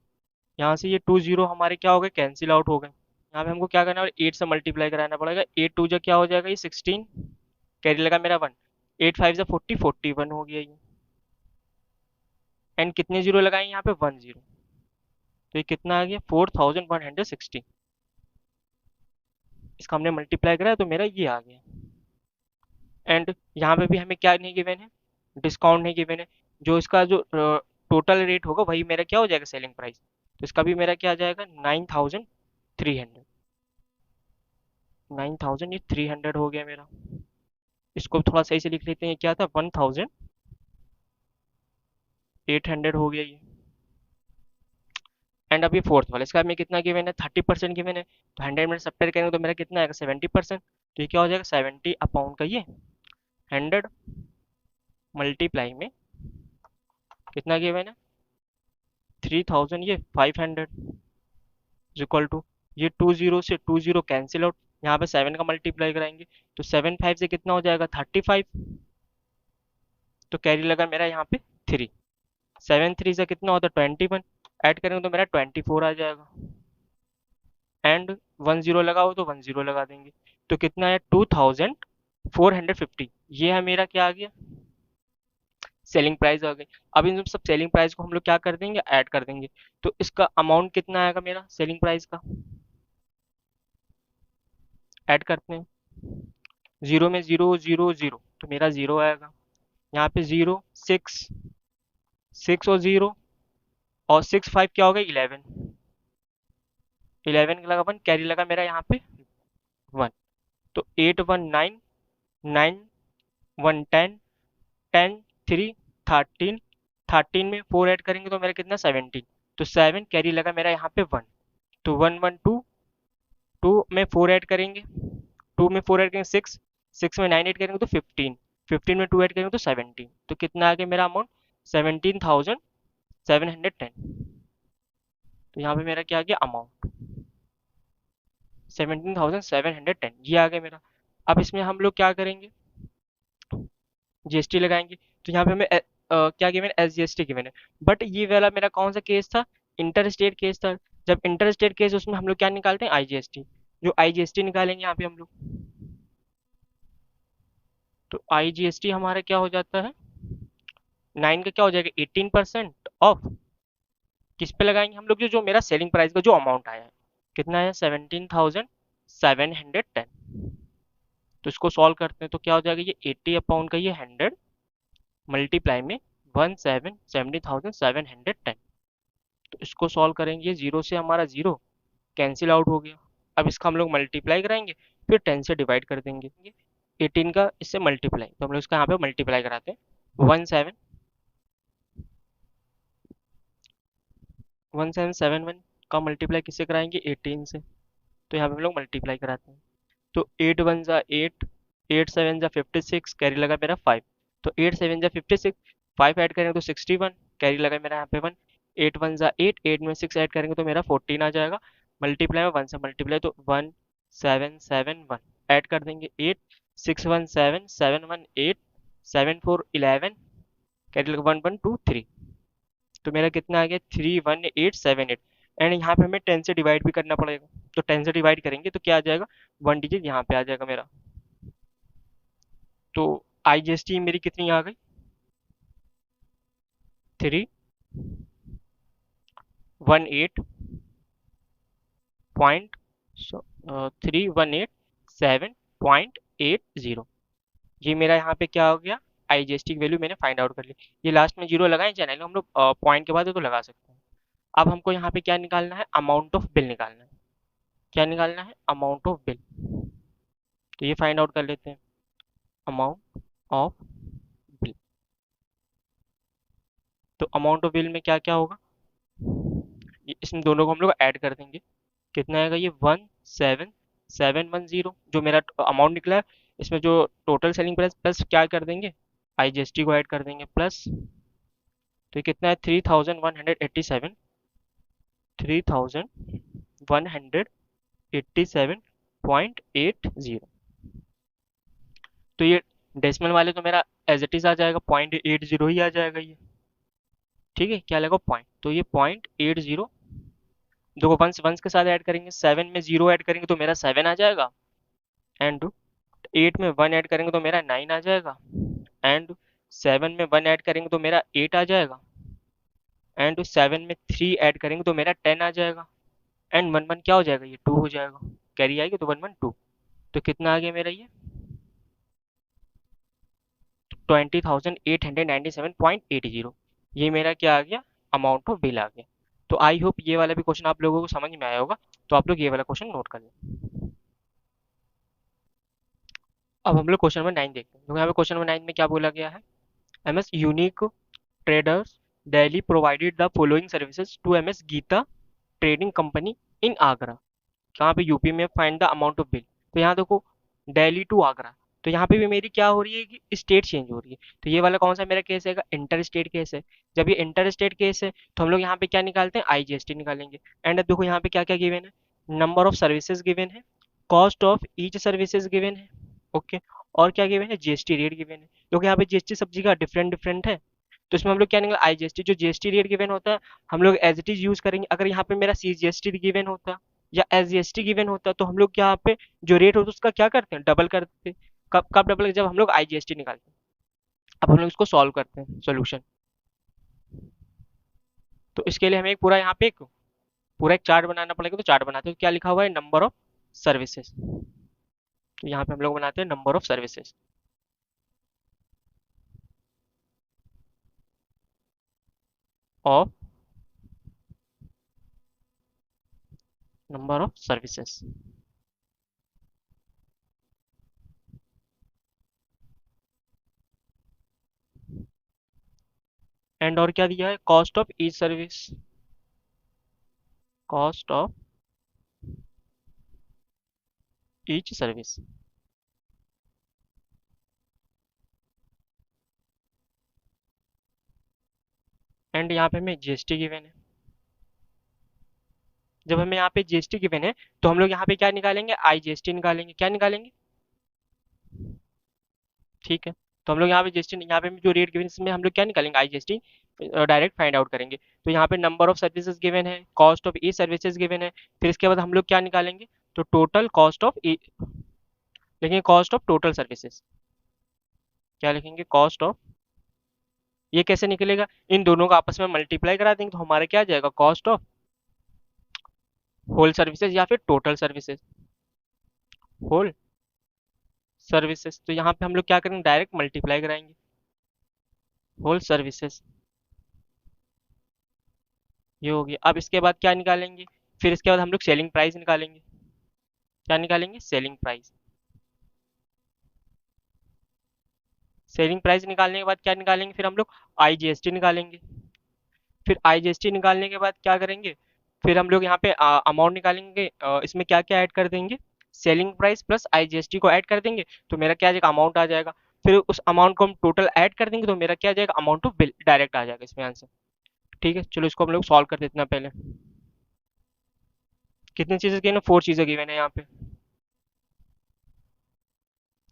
यहाँ से ये 20 हमारे क्या हो गए, कैंसिल आउट हो गए। यहाँ पे हमको क्या करना है, 8 से मल्टीप्लाई कराना पड़ेगा। 8 2 जो क्या हो जाएगा, ये 16 कैरी लगा मेरा 1, 8 5 से 40, 41 हो गया ये। एंड कितने जीरो लगाए यहाँ पे, 1 0। तो ये कितना आ गया, 4160। इसका हमने मल्टीप्लाई करा तो मेरा ये आ गया। एंड यहाँ पे भी हमें क्या नहीं गिवन है, डिस्काउंट नहीं गिवन है। जो इसका जो टोटल रेट होगा वही मेरा क्या हो जाएगा, सेलिंग प्राइस। तो इसका भी मेरा क्या आ जाएगा, 9300। 9300 हो गया मेरा। इसको थोड़ा सही से लिख लेते हैं, क्या था, 1800 हो गया ये। एंड अभी फोर्थ वाला, इसका हमें कितना गिवन है, 30% गिवन है। तो 100 में सब्ट्रैक्ट करेंगे तो मेरा कितना आएगा, 70%। तो ये क्या हो जाएगा, 70 अपॉन का ये 100 मल्टीप्लाई में कितना गिवन है, 3000 ये 500 इक्वल टू, ये 20 से 20 कैंसिल आउट, यहाँ पे 7 का मल्टीप्लाई कराएंगे तो 7 5 से कितना हो जाएगा, 35। तो कैरी लगा मेरा यहाँ पे 3, 7 3 से कितना होता है, 21। ऐड करेंगे तो मेरा 24 आ जाएगा, एंड 10 लगाओ तो 10 लगा देंगे, तो कितना है 2450। ये है मेरा क्या आ गया, सेलिंग प्राइस आ गई। अब इन सब सेलिंग प्राइस को हम लोग क्या कर देंगे, ऐड कर देंगे। तो इसका अमाउंट कितना आएगा मेरा सेलिंग प्राइस का, ऐड करते हैं। जीरो में जीरो जीरो जीरो, तो मेरा जीरो आएगा। यहाँ पे जीरो, सिक्स, सिक्स और जीरो, और सिक्स फाइव क्या हो गया 11, 11 लगा वन, कैरी लगा मेरा यहाँ पे वन। तो 8 1 9, 9 1 10, 10 3 13, 13 में 4 ऐड करेंगे तो मेरा कितना 17, तो 7 कैरी लगा मेरा यहाँ पे वन। तो 1 1 2, 2 में 4 ऐड करेंगे, 2 में 4 ऐड करेंगे 6, 6 में 9 ऐड करेंगे तो 15, 15 में 2 ऐड करेंगे तो 17। तो कितना आ गया मेरा अमाउंट 17,710। तो यहाँ पे मेरा क्या आ गया अमाउंट 17,710, ये आ गया मेरा। अब इसमें हम लोग क्या करेंगे, जीएसटी लगाएंगे। तो यहाँ पे हमें क्या given, S G S T given है। बट ये वाला मेरा कौन सा केस था, इंटर स्टेट केस था। जब इंटर स्टेट केस उसमें हम लोग क्या निकालते हैं, आईजीएसटी। जो आईजीएसटी निकालेंगे यहाँ पे हम लोग, तो आईजीएसटी हमारा क्या हो जाता है, 9 का क्या हो जाएगा 18% ऑफ। किस पे लगाएंगे हम लोग, जो जो मेरा सेलिंग प्राइस का जो अमाउंट आया है, कितना है 17,710। तो इसको सॉल्व करते हैं तो क्या हो जाएगा, ये 80 का ये 100 मल्टीप्लाई में 17,710। तो इसको सॉल्व करेंगे, जीरो से हमारा जीरो कैंसिल आउट हो गया। अब इसका हम लोग मल्टीप्लाई कराएंगे, फिर 10 से डिवाइड कर देंगे, 18 का इससे मल्टीप्लाई, तो हम लोग इसका यहाँ पे मल्टीप्लाई कराते हैं। 1771 का मल्टीप्लाई किससे कराएंगे, 18 से। तो यहाँ पे हम लोग मल्टीप्लाई कराते हैं। तो 8 1 8, 8 7 56, कैरी लगा मेरा 5। तो 8 7 56, 5 ऐड करेंगे तो 61, कैरी लगा मेरा यहाँ पे 1। 8 1 8, 8 में 6 ऐड करेंगे तो मेरा 14 आ जाएगा। मल्टीप्लाई में 1 से मल्टीप्लाई, तो 1771 ऐड कर देंगे 8, 6 1 7, 7 1 8, 7 4 11, कैरी लगा 1 1 2 3। तो मेरा कितना आ गया 31878। एंड यहाँ पे हमें 10 से डिवाइड भी करना पड़ेगा, तो 10 से डिवाइड करेंगे तो क्या आ जाएगा, वन डिजिट यहाँ पे आ जाएगा मेरा। तो आईजीएसटी मेरी कितनी आ गई, 318.7.80। ये मेरा यहाँ पे क्या हो गया, आईजीएसटी की वैल्यू मैंने फाइंड आउट कर ली। ये लास्ट में जीरो लगाए चैनल हम लोग पॉइंट के बाद तो लगा सकते हैं। अब हमको यहाँ पे क्या निकालना है, अमाउंट ऑफ बिल निकालना है। क्या निकालना है, अमाउंट ऑफ बिल। तो ये फाइंड आउट कर लेते हैं, अमाउंट ऑफ बिल। तो अमाउंट ऑफ बिल में क्या क्या होगा, इसमें दोनों को हम लोग ऐड कर देंगे। कितना आएगा ये 17,710 जो मेरा अमाउंट निकला है। इसमें जो टोटल सेलिंग प्राइस प्लस क्या कर देंगे, आईजीएसटी को ऐड कर देंगे प्लस। तो ये कितना है 3,187, 3,187.80। तो ये डेसिमल वाले तो मेरा एज इट इज आ जाएगा, 0.80 ही आ जाएगा ये। ठीक है, क्या लगा पॉइंट, तो ये 0.80। देखो वंस वंस के साथ ऐड करेंगे, 7 में 0 ऐड करेंगे तो मेरा 7 आ जाएगा। एंड 8 में 1 ऐड करेंगे तो मेरा 9 आ जाएगा। एंड 7 में 1 ऐड करेंगे तो मेरा 8 आ जाएगा। एंड 7 में 3 ऐड करेंगे तो मेरा 10 आ जाएगा। एंड 1 1 क्या हो जाएगा, ये 2 हो जाएगा, कैरी आएगी तो 1 1 2। तो कितना आ गया मेरा ये 20,897.80। ये मेरा क्या आ गया, अमाउंट ऑफ बिल आ गया। तो आई होप ये वाला भी क्वेश्चन आप लोगों को समझ में आया होगा। तो आप लोग ये वाला क्वेश्चन नोट कर लें। अब हम लोग क्वेश्चन नंबर 9 देखते हैं। तो यहाँ पे क्वेश्चन नंबर 9 में क्या बोला गया है, M S unique traders Delhi provided the following services to M S Geeta trading company in Agra. कहाँ पे, यूपी में, find the amount of bill. तो यहाँ देखो दिल्ली टू आगरा, तो यहाँ पे भी मेरी क्या हो रही है कि स्टेट चेंज हो रही है। तो ये वाला कौन सा मेरा केस है, इंटर स्टेट केस है। जब ये इंटर स्टेट केस है तो हम लोग यहाँ पे क्या निकालते हैं, आईजीएसटी निकालेंगे। एंड अब देखो यहाँ पे क्या क्या गिवन है, नंबर ऑफ सर्विसेज गिवन है, cost of each services given है, ओके। और क्या गिवन है, जीएसटी रेट गिवन है, क्योंकि यहाँ पे जीएसटी सब जगह डिफरेंट डिफरेंट है। तो इसमें हम लोग क्या निकला, IGST जो GST रेट गिवन होता है हम लोग एज इट इज यूज करेंगे। अगर यहाँ पे मेरा CGST गिवन होता या SGST गिवन होता तो हम लोग यहाँ पे जो रेट होता उसका क्या करते हैं, डबल करते। कब कब डबल, जब हम लोग IGST निकालते हैं। अब हम लोग इसको सॉल्व करते हैं सोल्यूशन। तो इसके लिए हमें एक पूरा यहाँ पे एक पूरा एक चार्ट बनाना पड़ेगा। तो चार्ट बनाते हैं, तो क्या लिखा हुआ है, नंबर ऑफ सर्विसेज। तो यहाँ पे हम लोग बनाते हैं number of services of number of services. And और क्या दिया है, cost of each service, cost of each service. And यहाँ पे हमें GST गिवन है। जब हमें यहाँ पे GST गिवन है तो हम लोग यहाँ पे क्या निकालेंगे, IGST निकालेंगे। क्या निकालेंगे, ठीक है। तो हम लोग यहाँ पे GST, यहाँ पे जो रेट गिवन इसमें हम लोग क्या निकालेंगे, IGST डायरेक्ट फाइंड आउट करेंगे। तो यहाँ पे नंबर ऑफ सर्विसेज गिवन है, cost of E services given है। फिर इसके बाद हम लोग क्या निकालेंगे, तो टोटल कॉस्ट ऑफ ई, लिखेंगे कॉस्ट ऑफ टोटल सर्विसेज। क्या लिखेंगे, कॉस्ट ऑफ, ये कैसे निकलेगा, इन दोनों को आपस में मल्टीप्लाई करा देंगे तो हमारा क्या आ जाएगा, कॉस्ट ऑफ होल सर्विसेज या फिर टोटल सर्विसेज, होल सर्विसेज। तो यहाँ पे हम लोग क्या करेंगे, डायरेक्ट मल्टीप्लाई कराएंगे, होल सर्विसेज, ये हो गया। अब इसके बाद क्या निकालेंगे, फिर इसके बाद हम लोग सेलिंग प्राइस निकालेंगे। क्या निकालेंगे, सेलिंग प्राइस। सेलिंग प्राइस निकालने के बाद क्या निकालेंगे, फिर हम लोग IGST निकालेंगे। फिर IGST निकालने के बाद क्या करेंगे, फिर हम लोग यहाँ पे अमाउंट निकालेंगे। इसमें क्या क्या ऐड कर देंगे, सेलिंग प्राइस प्लस IGST को ऐड कर देंगे तो मेरा क्या आ जाएगा, अमाउंट आ जाएगा। फिर उस अमाउंट को हम टोटल ऐड कर देंगे तो मेरा क्या आ जाएगा, अमाउंट ऑफ बिल डायरेक्ट आ जाएगा इसमें आंसर। ठीक है, चलो इसको हम लोग सॉल्व कर देते हैं पहले। कितनी चीजें गिवन है, 4 चीजें गिवन है यहाँ पे।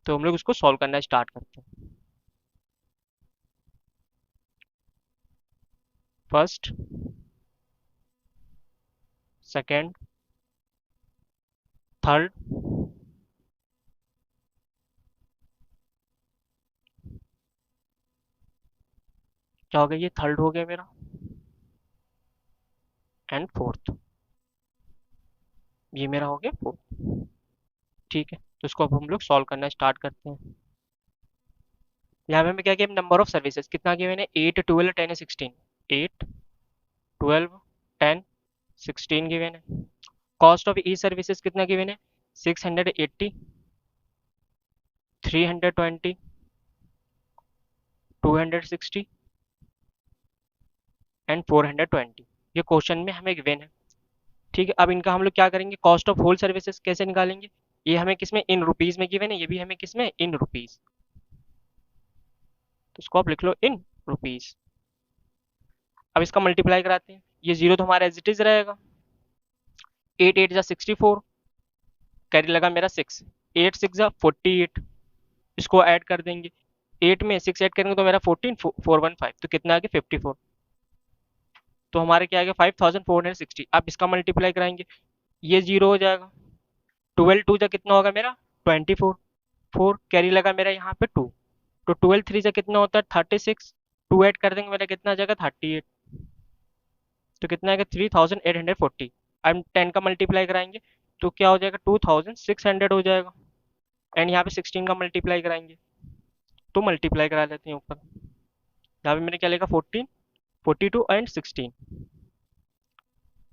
तो हम लोग इसको सॉल्व करना स्टार्ट करते हैं। फर्स्ट, सेकेंड, थर्ड, क्या हो गया, ये थर्ड हो गया मेरा, एंड फोर्थ, ये मेरा हो गया फोर्थ। ठीक है, तो इसको अब हम लोग सॉल्व करना स्टार्ट करते हैं। यहाँ पे हमें क्या किया, नंबर ऑफ सर्विसेज कितना किया मैंने, 8 12 10 16, 8 12 10 16 गिवन है। कॉस्ट ऑफ ई सर्विसेज कितना गिवन है, 680, 320, 260 एंड 420, ये क्वेश्चन में हमें गिवन है। ठीक है, अब इनका हम लोग क्या करेंगे, कॉस्ट ऑफ होल सर्विसेज कैसे निकालेंगे, ये हमें किसमें, इन रुपीज में गिवन है, ये भी हमें किसमें, इन रुपीज। तो इसको आप लिख लो इन रुपीज। अब इसका मल्टीप्लाई कराते हैं, ये जीरो तो हमारा एज इट इज रहेगा। 8 8 जा 64, कैरी लगा मेरा 6, 8 6 जा 48, इसको ऐड कर देंगे। 8 में 6 ऐड करेंगे तो मेरा 14 415, तो कितना आ गया 54। तो हमारे क्या आ गया 5460। अब इसका मल्टीप्लाई कराएंगे, ये जीरो हो जाएगा। 12 2 जा कितना होगा मेरा 24, 4 कैरी लगा मेरा यहाँ पे 2, तो 12 3 जा कितना होता है 36, 2 ऐड कर देंगे मेरा कितना आ जाएगा 38, तो कितना आएगा 3840। अब 10 का मल्टीप्लाई कराएंगे तो क्या हो जाएगा 2600 हो जाएगा। एंड यहाँ पे 16 का मल्टीप्लाई कराएंगे, तो मल्टीप्लाई करा लेते हैं ऊपर। यहाँ पे मैंने क्या लिखा 14 42 एंड 16,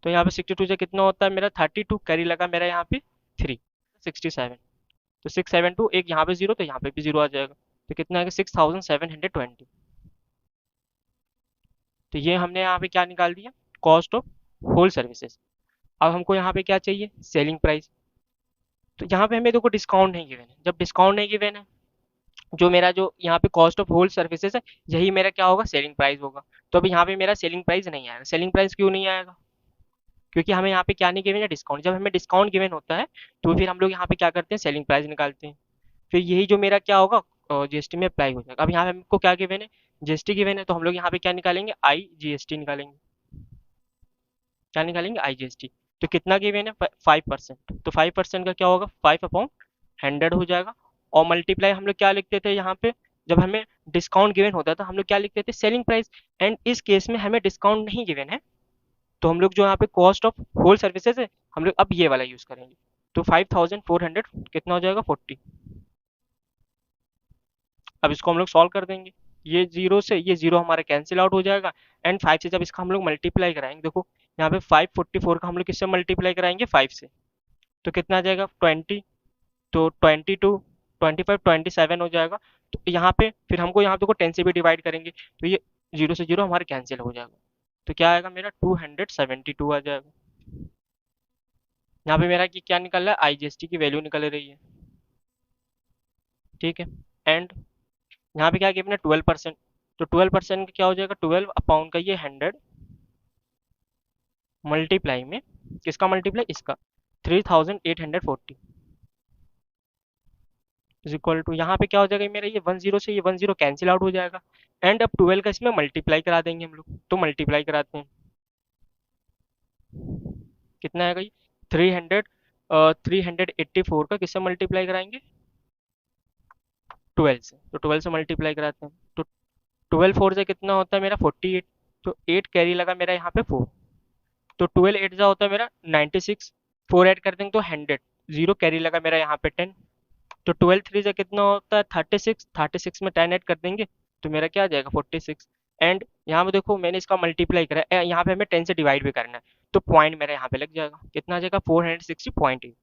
तो यहाँ पे 62 से कितना होता है मेरा 32, कैरी लगा मेरा यहाँ पे 3, 67, तो 672, एक यहाँ पे जीरो तो यहाँ पे भी जीरो आ जाएगा, तो कितना आएगा 6720। तो ये हमने यहाँ पे क्या निकाल दिया, कॉस्ट ऑफ होल सर्विसेज। अब हमको यहाँ पे क्या चाहिए, सेलिंग प्राइस। तो यहाँ पे हमें देखो डिस्काउंट नहीं गिवन है, जब डिस्काउंट नहीं गिवन है, जो मेरा जो यहाँ पे कॉस्ट ऑफ होल सर्विसेज है यही मेरा क्या होगा, सेलिंग प्राइस होगा। तो अभी यहाँ पे मेरा सेलिंग प्राइस नहीं आएगा। सेलिंग प्राइस क्यों नहीं आएगा, क्योंकि हमें यहाँ पे क्या नहीं गिवन है, डिस्काउंट। जब हमें डिस्काउंट गिवन होता है तो फिर हम लोग यहाँ पे क्या करते हैं, सेलिंग प्राइस निकालते हैं। फिर यही जो मेरा क्या होगा, GST में अप्लाई हो जाएगा। अब यहाँ पे हमको क्या गिवन है, जीएसटी गिवन है तो हम लोग यहाँ पे क्या निकालेंगे, आई जीएसटी निकालेंगे। क्या निकालेंगे, आई जीएसटी। तो कितना गिवन है, 5%। तो 5% का क्या होगा, 5/100 हो जाएगा। और मल्टीप्लाई हम लोग क्या लिखते थे यहाँ पे, जब हमें डिस्काउंट गिवन होता था हम लोग क्या लिखते थे, सेलिंग प्राइस। एंड इस केस में हमें डिस्काउंट नहीं गिवन है, तो हम लोग जो यहाँ पे कॉस्ट ऑफ होल सर्विसेज है हम लोग अब ये वाला यूज करेंगे। तो 5400 कितना हो जाएगा, 40। अब इसको हम लोग सॉल्व कर देंगे, ये जीरो से ये जीरो हमारा कैंसिल आउट हो जाएगा। एंड 5 से जब इसका हम लोग मल्टीप्लाई कराएंगे, देखो यहाँ पे 544 का हम लोग किससे मल्टीप्लाई कराएंगे, 5 से। तो कितना आ जाएगा, 20। तो 22, 25, 27 हो जाएगा। तो यहाँ पे फिर हमको यहाँ देखो 10 से भी डिवाइड करेंगे, तो ये जीरो से जीरो हमारा कैंसिल हो जाएगा। तो क्या आएगा मेरा, 272 आ जाएगा। यहाँ पे मेरा कि क्या निकल रहा है, आईजीएसटी की वैल्यू निकल रही है। ठीक है। एंड यहाँ पे क्या गिवन है, 12%। तो 12% का क्या हो जाएगा, 12 का ये 100 मल्टीप्लाई में किसका मल्टीप्लाई, इसका 3840 इज इक्वल टू, यहाँ पे क्या हो जाएगा मेरा, ये 10 से ये 10 कैंसिल आउट हो जाएगा। एंड अब 12 का इसमें मल्टीप्लाई करा देंगे हम लोग, तो मल्टीप्लाई कराते हैं। कितना आएगा ये, 300, 384 का किससे मल्टीप्लाई कराएंगे, 12 से। तो 12 से मल्टीप्लाई कराते हैं, तो 12 4 से कितना होता है मेरा, 48। तो 8 कैरी लगा मेरा यहाँ पे 4। तो 12 8 जा होता है मेरा 96। 4 ऐड कर देंगे तो 100। 0 कैरी लगा मेरा यहाँ पे 10। तो 12 3 से कितना होता है, 36। 36 में 10 ऐड कर देंगे तो मेरा क्या आ जाएगा, 46। एंड यहाँ पे देखो मैंने इसका मल्टीप्लाई करा है, यहाँ पे हमें 10 से डिवाइड भी करना है, तो पॉइंट मेरा यहाँ पे लग जाएगा, कितना आ जाएगा, 460.8।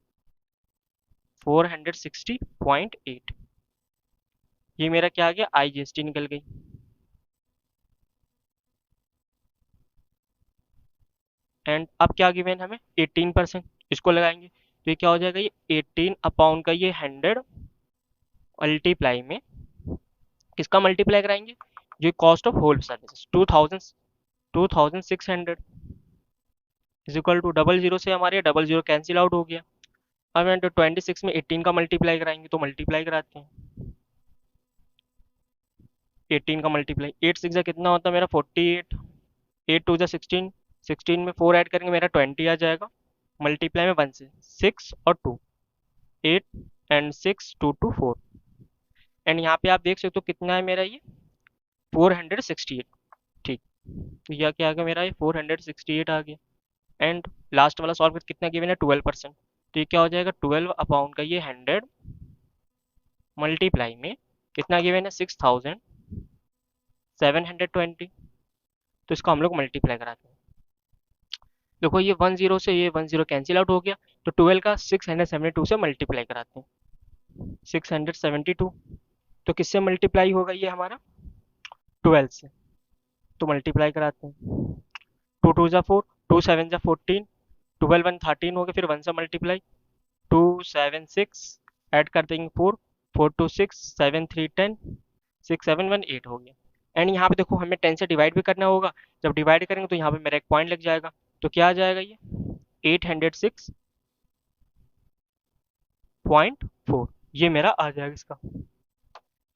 460.8। ये मेरा क्या आ गया, आईजीएसटी निकल गई। एंड अब क्या गिवन हमें, 18%। इसको लगाएंगे तो ये क्या हो जाएगा, ये 18 का ये 100 मल्टीप्लाई में किसका मल्टीप्लाई कराएंगे, जो cost of whole services 2600 is equal to, double zero से हमारे डबल जीरो कैंसिल आउट हो गया। अब हम 26 में 18 का मल्टीप्लाई कराएंगे, तो मल्टीप्लाई कराते हैं। 18 का मल्टीप्लाई, 8 6 जा कितना होता है मेरा, 48। 8 2 जा 16। 16 में 4 ऐड करेंगे मेरा 20 आ जाएगा। मल्टीप्लाई में 1 से 6 और 2, 8 एंड 6 2 2 4। एंड यहाँ पे आप देख सकते हो कितना है मेरा ये, 468। ठीक। तो यह क्या आ गया मेरा, ये 468 आ गया। एंड लास्ट वाला सॉल्व कितना गिवन है, 12%। तो ये क्या हो जाएगा, 12 का ये 100 मल्टीप्लाई में कितना गिवन है, 6720। तो इसको हम लोग मल्टीप्लाई कराते हैं। देखो ये 10 से ये 10 कैंसिल आउट हो गया, तो 12 का 672 से मल्टीप्लाई कराते हैं। 672, तो किससे मल्टीप्लाई होगा ये हमारा, 12 से। तो मल्टीप्लाई कराते हैं, 2 2 जा 4, 2 7 जा 14, 12 1 13 हो गया, फिर 1 से मल्टीप्लाई, 2 7 6 ऐड कर देंगे 4, 4 2 6 7 3 10, 6 7 1 8 हो गया। एंड यहाँ पे देखो हमें 10 से डिवाइड भी करना होगा, जब डिवाइड करेंगे तो यहाँ पे मेरा एक पॉइंट लग जाएगा। तो क्या आ जाएगा ये, 806.4, ये मेरा आ जाएगा इसका।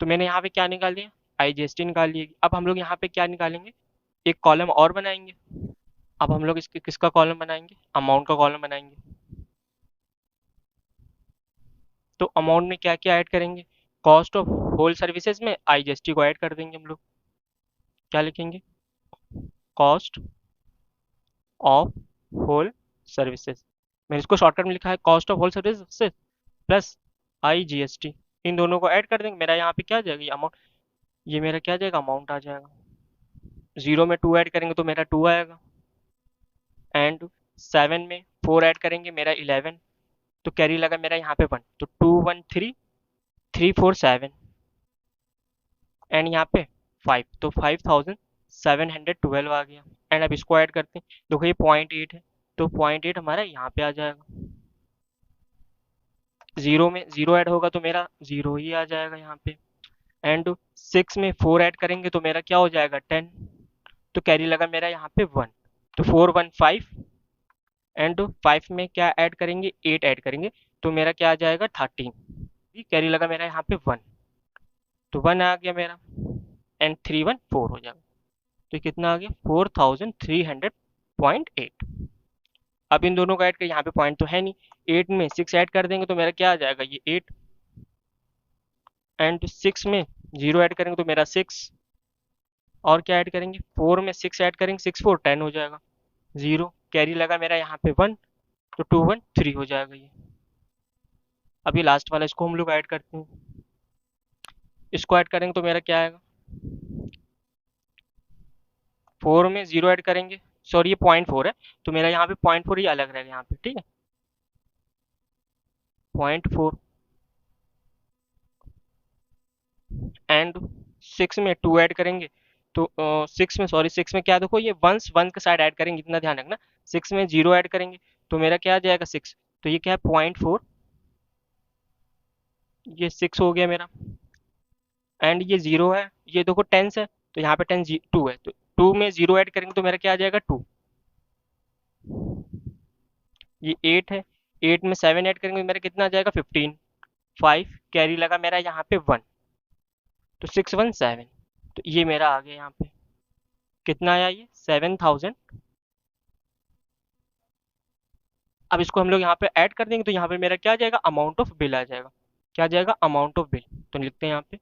तो मैंने यहाँ पे क्या निकाल दिया, आईजीएसटी निकाल ली। अब हम लोग यहाँ पे क्या निकालेंगे, एक कॉलम और बनाएंगे। अब हम लोग इसके किसका कॉलम बनाएंगे, अमाउंट का कॉलम बनाएंगे। तो अमाउंट में क्या क्या ऐड करेंगे, कॉस्ट ऑफ होल सर्विसेज में आईजीएसटी को ऐड कर देंगे हम लोग। क्या लिखेंगे, कॉस्ट ऑफ होल सर्विसेज। मैंने इसको शॉर्टकट में लिखा है cost of whole services plus IGST. इन दोनों को ऐड कर देंगे, मेरा यहाँ पे क्या आ जाएगा, ये अमाउंट, ये मेरा क्या आ जाएगा, अमाउंट आ जाएगा। जीरो में 2 ऐड करेंगे तो मेरा 2 आएगा। एंड 7 में 4 ऐड करेंगे मेरा 11। तो कैरी लगा मेरा यहाँ पे 1, तो 2 1 3 3 4 7। एंड यहाँ पे 5, तो 5712 आ गया। एंड अब इसको ऐड करते हैं, देखो ये 0.8 है, तो 0.8 हमारा यहाँ पे आ जाएगा। जीरो में जीरो ऐड होगा तो मेरा जीरो ही आ जाएगा यहाँ पे। एंड 6 में 4 ऐड करेंगे तो मेरा क्या हो जाएगा, 10। तो कैरी लगा मेरा यहाँ पे 1, तो 4 1 5। एंड 5 में क्या ऐड करेंगे, 8 ऐड करेंगे तो मेरा क्या आ जाएगा, 13। कैरी लगा मेरा यहाँ पे 1, तो 1 आ गया मेरा। एंड 314 हो जाएगा। तो कितना आ गया 4300.8। अब इन दोनों को ऐड कर, यहाँ पे पॉइंट तो है नहीं, 8 में 6 ऐड कर देंगे तो मेरा क्या आ जाएगा ये 8, एंड 6 में 0 ऐड करेंगे तो मेरा 6, और क्या ऐड करेंगे 4 में 6 ऐड करेंगे, 6 4 10 हो जाएगा, 0 कैरी लगा मेरा यहाँ पे 1, तो 213 हो जाएगा ये। अभी लास्ट वाला इसको हम लोग ऐड करते हैं, इसको ऐड करेंगे तो मेरा क्या आएगा 4 में 0 ऐड करेंगे, सॉरी ये 0.4 है, तो मेरा यहाँ पे 0.4 ही अलग रहेगा यहाँ पे, ठीक है 0.4, एंड 6 में 2 ऐड करेंगे तो 6 में, सॉरी 6 में क्या, देखो ये वंस वन के साइड ऐड करेंगे, इतना ध्यान रखना, 6 में 0 ऐड करेंगे तो मेरा क्या आ जाएगा 6, तो ये क्या है 0.4, ये 6 हो गया मेरा, एंड ये 0 है, ये देखो टेंस है तो यहाँ पे 10 2 है, तो 2 में 0 ऐड करेंगे तो मेरा क्या आ जाएगा 2, ये 8 है, 8 में 7 ऐड करेंगे तो मेरा कितना आ जाएगा 15, 5 कैरी लगा मेरा यहाँ पे 1, तो 617, तो ये मेरा आ गया यहाँ पे कितना आया ये 7000। अब इसको हम लोग यहाँ पे ऐड कर देंगे तो यहाँ पे मेरा क्या आ जाएगा अमाउंट ऑफ बिल आ जाएगा, क्या आ जाएगा अमाउंट ऑफ बिल, तो लिखते हैं यहाँ पे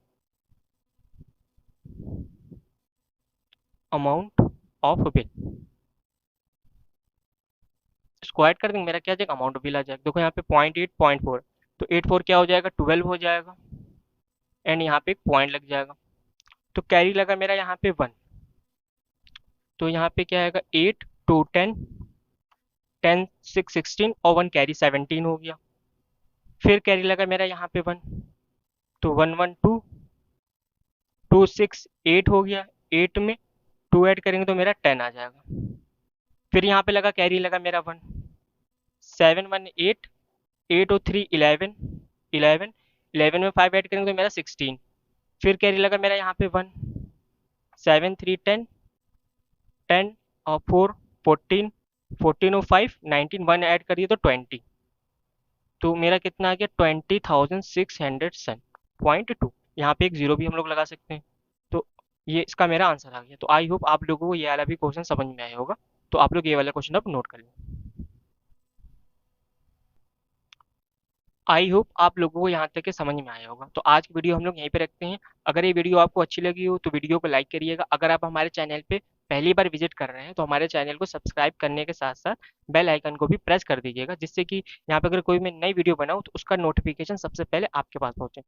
अमाउंट ऑफ बिल, इसको ऐड कर देंगे मेरा क्या आ जाएगा अमाउंट ऑफ बिल आ जाएगा। देखो यहाँ पे 0.8 0.4, तो 84 क्या हो जाएगा 12 हो जाएगा, एंड यहाँ पे एक पॉइंट लग जाएगा, तो कैरी लगा मेरा यहाँ पे 1, तो यहाँ पे क्या आएगा 8 2 10, 10 6 16 और 1 कैरी 17 हो गया, फिर कैरी लगा मेरा यहाँ पे 1, तो 1 1 2 2 6 8 हो गया, 8 में 2 ऐड करेंगे तो मेरा 10 आ जाएगा, फिर यहाँ पे लगा कैरी लगा मेरा 1, 7 1 8, 8 और 3 11, 11, 11 में 5 ऐड करेंगे तो मेरा 16, फिर कैरी लगा मेरा यहाँ पे 1, 7 3 10, 10 और 4 14, 14 और 5 19, 1 ऐड करिए तो 20, तो मेरा कितना आ गया 20,600 यहाँ पे एक जीरो भी हम लोग लगा सकते हैं, तो ये इसका मेरा आंसर आ गया। तो आई होप आप लोगों को ये वाला भी क्वेश्चन समझ में आया होगा, तो आप लोग ये वाला क्वेश्चन अब नोट कर लें। आई होप आप लोगों को यहाँ तक के समझ में आया होगा, तो आज की वीडियो हम लोग यहीं पे रखते हैं। अगर ये वीडियो आपको अच्छी लगी हो तो वीडियो को लाइक करिएगा, अगर आप हमारे चैनल पे पहली बार विजिट कर रहे हैं तो हमारे चैनल को सब्सक्राइब करने के साथ साथ बेल आइकन को भी प्रेस कर दीजिएगा, जिससे कि यहाँ पे अगर कोई मैं नई वीडियो बनाऊँ तो उसका नोटिफिकेशन सबसे पहले आपके पास पहुँचे।